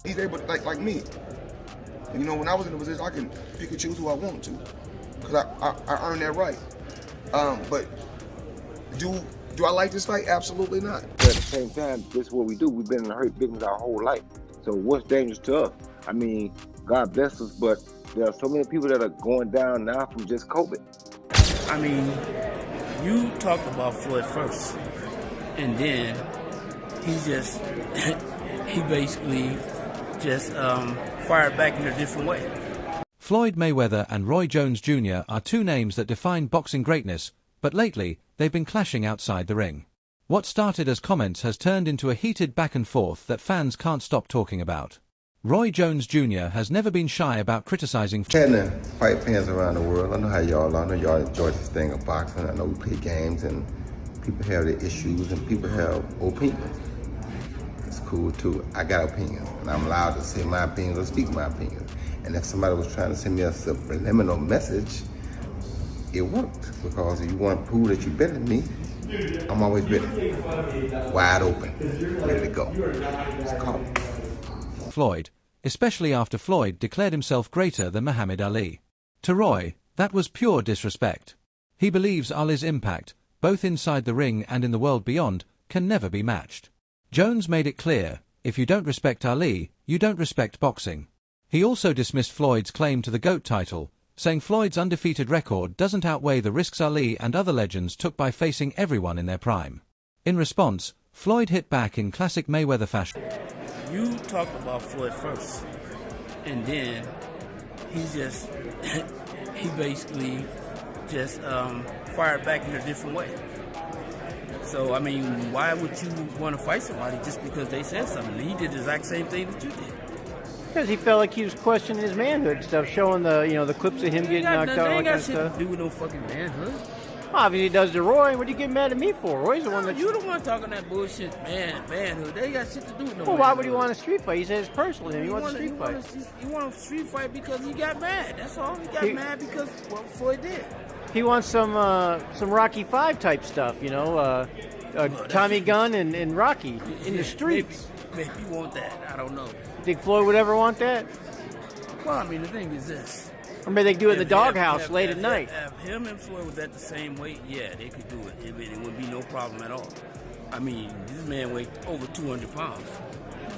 He's able to, like me. You know, when I was in a position, I can pick and choose who I want to, because I earned that right. But do I like this fight? Absolutely not. But at the same time, this is what we do. We've been in the hurt business our whole life. So what's dangerous to us? I mean, God bless us, but there are so many people that are going down now from just COVID. I mean, you talked about Floyd first, and then he basically just fired back in a different way. Floyd Mayweather and Roy Jones Jr. are two names that define boxing greatness, but lately, they've been clashing outside the ring. What started as comments has turned into a heated back and forth that fans can't stop talking about. Roy Jones Jr. has never been shy about criticizing fight fans around the world. I know how y'all are. I know y'all enjoy this thing of boxing. I know we play games and people have their issues and people have opinions. It's cool too. I got opinions and I'm allowed to say my opinions or speak my opinions. And if somebody was trying to send me a subliminal message, it worked, because if you want to prove that you're better than me, I'm always ready, wide open, ready to go. It's called Floyd, especially after Floyd declared himself greater than Muhammad Ali. To Roy, that was pure disrespect. He believes Ali's impact, both inside the ring and in the world beyond, can never be matched. Jones made it clear, if you don't respect Ali, you don't respect boxing. He also dismissed Floyd's claim to the GOAT title, saying Floyd's undefeated record doesn't outweigh the risks Ali and other legends took by facing everyone in their prime. In response, Floyd hit back in classic Mayweather fashion. You talked about Floyd first, and then he basically just fired back in a different way. So, I mean, why would you want to fight somebody just because they said something? He did the exact same thing that you did. Because he felt like he was questioning his manhood and stuff, showing the clips of him getting knocked out. They All ain't that got shit stuff. to do with no fucking manhood. Obviously, he does to Roy. What are you getting mad at me for? Roy's the one that. You the one talking that bullshit, manhood. They ain't got shit to do with no. Well, why would he want a street fight? He said it's personal. He wants a street fight. He want a street fight because he got mad. That's all. He got mad because what Floyd did. He wants some Rocky V type stuff, Tommy Gunn and Rocky in the streets. Maybe you want that. I don't know. You think Floyd would ever want that? Well, I mean, the thing is this. Or maybe they do it in the doghouse late at night. If him and Floyd was at the same weight, yeah, they could do it. It would be no problem at all. I mean, this man weighed over 200 pounds.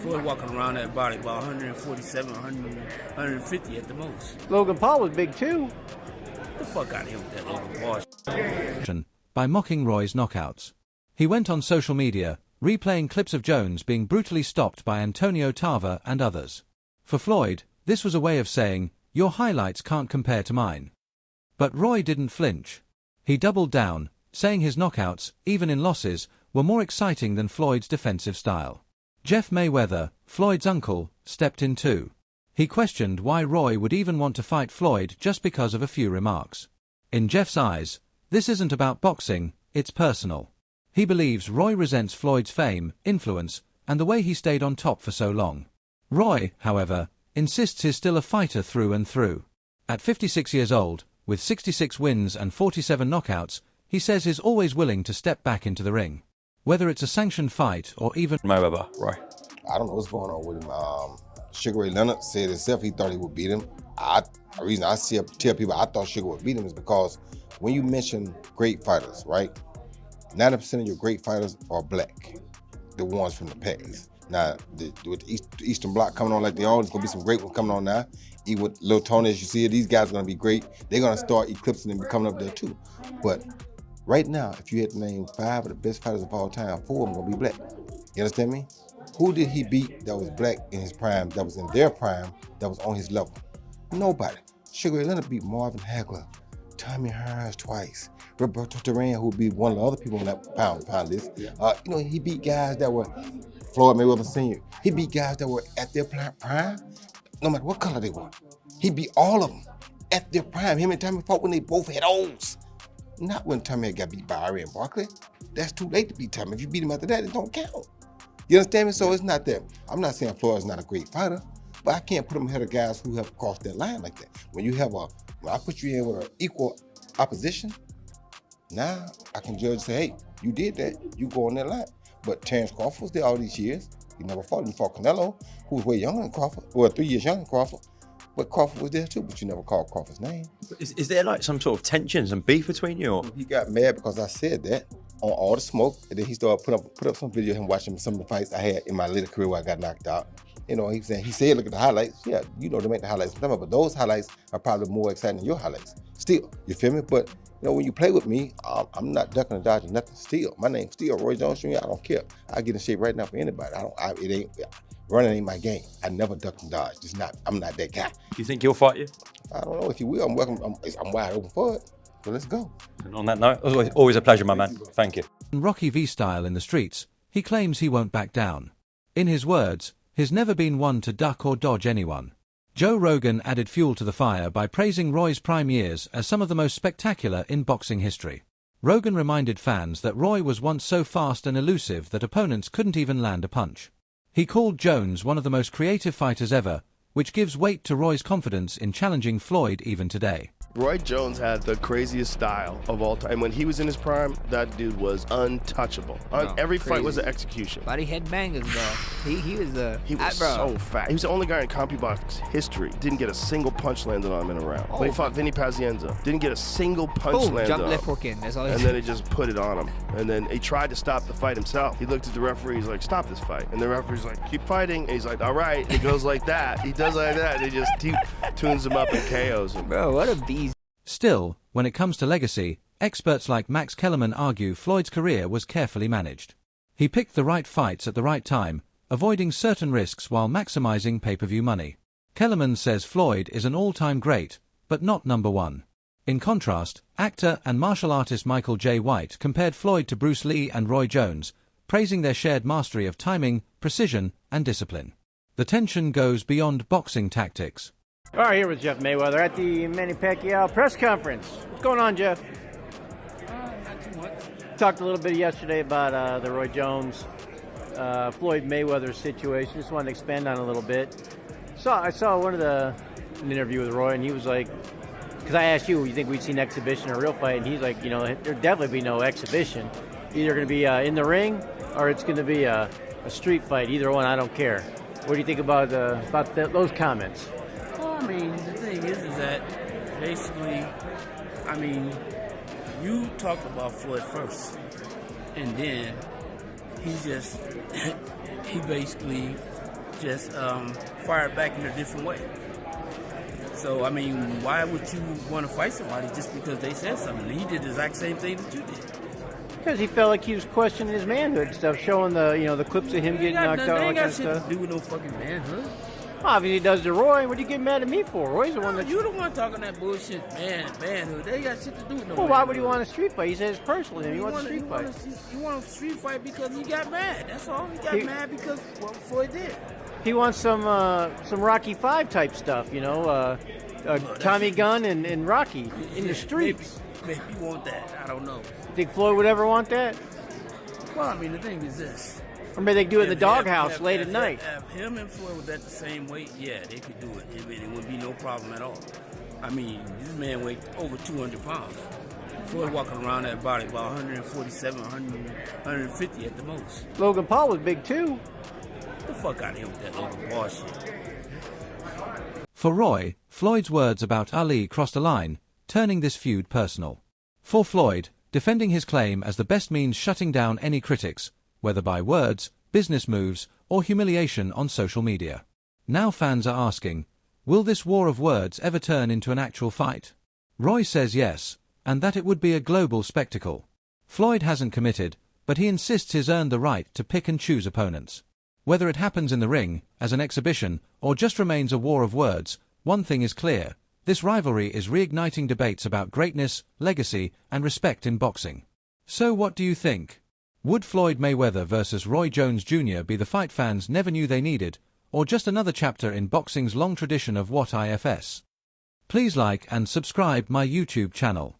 Floyd walking around that body about 147, 150 at the most. Logan Paul was big too. Get the fuck out of here with that Logan Paul. By mocking Roy's knockouts. He went on social media, replaying clips of Jones being brutally stopped by Antonio Tarver and others. For Floyd, this was a way of saying, your highlights can't compare to mine. But Roy didn't flinch. He doubled down, saying his knockouts, even in losses, were more exciting than Floyd's defensive style. Jeff Mayweather, Floyd's uncle, stepped in too. He questioned why Roy would even want to fight Floyd just because of a few remarks. In Jeff's eyes, this isn't about boxing, it's personal. He believes Roy resents Floyd's fame, influence, and the way he stayed on top for so long. Roy, however, insists he's still a fighter through and through. At 56 years old, with 66 wins and 47 knockouts, he says he's always willing to step back into the ring. Whether it's a sanctioned fight or even Mayweather, Roy. I don't know what's going on with him. Sugar Ray Leonard said himself he thought he would beat him. The reason I tell people I thought Sugar would beat him is because when you mention great fighters, right? 90% of your great fighters are black, the ones from the past. Now, with the Eastern Bloc coming on like they are, there's going to be some great ones coming on now. Even with Lil Tony, as you see, these guys are going to be great. They're going to start eclipsing and coming up there too. But right now, if you had to name 5 of the best fighters of all time, 4 of them going to be black. You understand me? Who did he beat that was black in his prime, that was in their prime, that was on his level? Nobody. Sugar Ray Leonard beat Marvin Hagler, Tommy Hearns twice, Roberto Duran, who would be one of the other people on that pound list. He beat guys that were Floyd Mayweather Sr. He beat guys that were at their prime, no matter what color they were. He beat all of them at their prime. Him and Tommy fought when they both had O's. Not when Tommy got beat by Ari and Barkley. That's too late to beat Tommy. If you beat him after that, it don't count. You understand me? So it's not that. I'm not saying Floyd's not a great fighter, but I can't put him ahead of guys who have crossed that line like that. When I put you in with an equal opposition, now I can judge and say, hey, you did that, you go on that line. But Terrence Crawford was there all these years. He never fought him. He fought Canelo, who was way younger than Crawford. Well, 3 years younger than Crawford. But Crawford was there too, but you never called Crawford's name. Is there like some sort of tensions and beef between you? Or? He got mad because I said that on All the Smoke, and then he started put up some video of him watching some of the fights I had in my later career where I got knocked out. You know, he said, look at the highlights. Yeah, you know, they make the highlights, but those highlights are probably more exciting than your highlights. Still, you feel me? But you know, when you play with me, I'm not ducking or dodging nothing. Still, my name's still Roy Jones Jr. I don't care. I get in shape right now for anybody. Running ain't my game. I never duck and dodge. I'm not that guy. You think he'll fight you? I don't know if he will. I'm wide open for it. So let's go. And on that note, always a pleasure, my man. Thank you. In Rocky V style in the streets, he claims he won't back down. In his words, he's never been one to duck or dodge anyone. Joe Rogan added fuel to the fire by praising Roy's prime years as some of the most spectacular in boxing history. Rogan reminded fans that Roy was once so fast and elusive that opponents couldn't even land a punch. He called Jones one of the most creative fighters ever, which gives weight to Roy's confidence in challenging Floyd even today. Roy Jones had the craziest style of all time. When he was in his prime, that dude was untouchable. Every fight was an execution. Body head bangers, bro. He was so fat. He was the only guy in CompuBox history didn't get a single punch landed on him in a round. When he fought Vinny Pazienza, didn't get a single punch landed jump on left him. hook in. That's all. And then he just put it on him. And then he tried to stop the fight himself. He looked at the referee. He's like, "Stop this fight." And the referee's like, "Keep fighting." And he's like, "All right." And he goes like that. He does like that. And he just tunes him up and KOs him. Bro, what a beast. Still, when it comes to legacy, experts like Max Kellerman argue Floyd's career was carefully managed. He picked the right fights at the right time, avoiding certain risks while maximizing pay-per-view money. Kellerman says Floyd is an all-time great, but not number one. In contrast, actor and martial artist Michael J. White compared Floyd to Bruce Lee and Roy Jones, praising their shared mastery of timing, precision, and discipline. The tension goes beyond boxing tactics. All right, here with Jeff Mayweather at the Manny Pacquiao press conference. What's going on, Jeff? Not too much. Talked a little bit yesterday about the Roy Jones, Floyd Mayweather situation. Just wanted to expand on it a little bit. I saw an interview with Roy, and he was like, because I asked you think we'd see an exhibition or a real fight, and he's like, there'd definitely be no exhibition. Either going to be in the ring or it's going to be a street fight. Either one, I don't care. What do you think about those comments? Well, I mean, the thing is that basically, I mean, you talked about Floyd first, and then he basically just fired back in a different way. So, I mean, why would you want to fight somebody just because they said something? He did the exact same thing that you did. Because he felt like he was questioning his manhood and stuff, showing the clips of him getting knocked out. They and ain't got shit to do with no fucking manhood. Obviously, he does to Roy. What are you getting mad at me for? Roy's the one that. You the one talking that bullshit, manhood. They got shit to do with no. Well, why would he want a street fight? He says personally, he wants a street fight. He wants a street fight because he got mad. That's all. He got mad because what Floyd did. He wants some Rocky V type stuff, Tommy Gunn and Rocky in the streets. Maybe you want that. I don't know. You think Floyd would ever want that? Well, I mean, the thing is this. Or maybe they do it in the doghouse late at night. If him and Floyd was at the same weight, yeah, they could do it. It wouldn't be no problem at all. I mean, this man weighed over 200 pounds. Floyd walking around that body about 147, 150 at the most. Logan Paul was big too. Get the fuck out of here with that Logan Paul shit. For Roy, Floyd's words about Ali crossed a line, turning this feud personal. For Floyd, defending his claim as the best means shutting down any critics, whether by words, business moves, or humiliation on social media. Now fans are asking, will this war of words ever turn into an actual fight? Roy says yes, and that it would be a global spectacle. Floyd hasn't committed, but he insists he's earned the right to pick and choose opponents. Whether it happens in the ring, as an exhibition, or just remains a war of words, one thing is clear: this rivalry is reigniting debates about greatness, legacy, and respect in boxing. So what do you think? Would Floyd Mayweather versus Roy Jones Jr. be the fight fans never knew they needed, or just another chapter in boxing's long tradition of what ifs? Please like and subscribe my YouTube channel.